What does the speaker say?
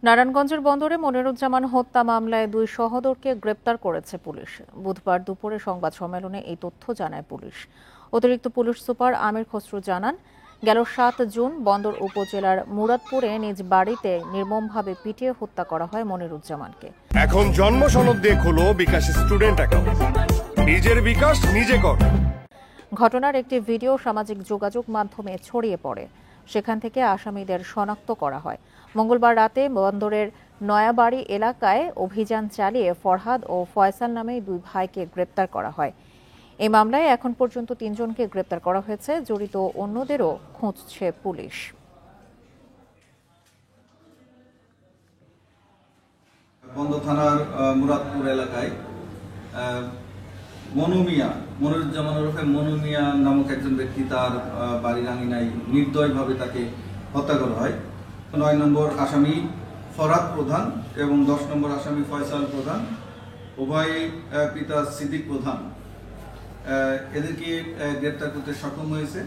নারায়ণগঞ্জের বন্দরে মনিরুজ্জামান হত্যা মামলায় দুই সহোদরকে গ্রেপ্তার করেছে পুলিশ। বুধবার দুপুরে সংবাদ সম্মেলনে এই তথ্য জানায় পুলিশ। অতিরিক্ত পুলিশ সুপার আমির খসরু জানান, গেল ৭ জুন বন্দর উপজেলার মুরাদপুরে নিজ বাড়িতে নির্মমভাবে পিটিয়ে হত্যা করা হয় মনিরুজ্জামানকে। এখন জন্ম সনদ দিয়ে খোলো বিকাশ স্টুডেন্ট অ্যাকাউন্ট, নিজের বিকাশ নিজে কর। ঘটনার একটি ভিডিও সামাজিক যোগাযোগ মাধ্যমে ছড়িয়ে পড়ে। সেখান থেকে আসামিদের শনাক্ত করা হয়। মঙ্গলবার রাতে বন্দরের নয়াবাড়ি এলাকায় অভিযান চালিয়ে ফরহাদ ও ফয়সাল নামে দুই ভাইকে গ্রেপ্তার করা হয়। এই মামলায় এখন পর্যন্ত ৩ জনকে গ্রেপ্তার করা হয়েছে। জড়িত অন্যদেরও খুঁজছে পুলিশ। বন্দর থানার মুরাদপুর এলাকায় মনিরুজ্জামান ওরফে মনু মিয়া নামক একজন ব্যক্তি তার বাড়ির আঙিনায় নির্দয়ভাবে তাকে হত্যা করা হয়। ৯ নম্বর আসামি ফরহাদ প্রধান এবং ১০ নম্বর আসামি ফয়সাল প্রধান, উভয় পিতা সিদ্দিক প্রধান, এদেরকে গ্রেপ্তার করতে সক্ষম হয়েছে।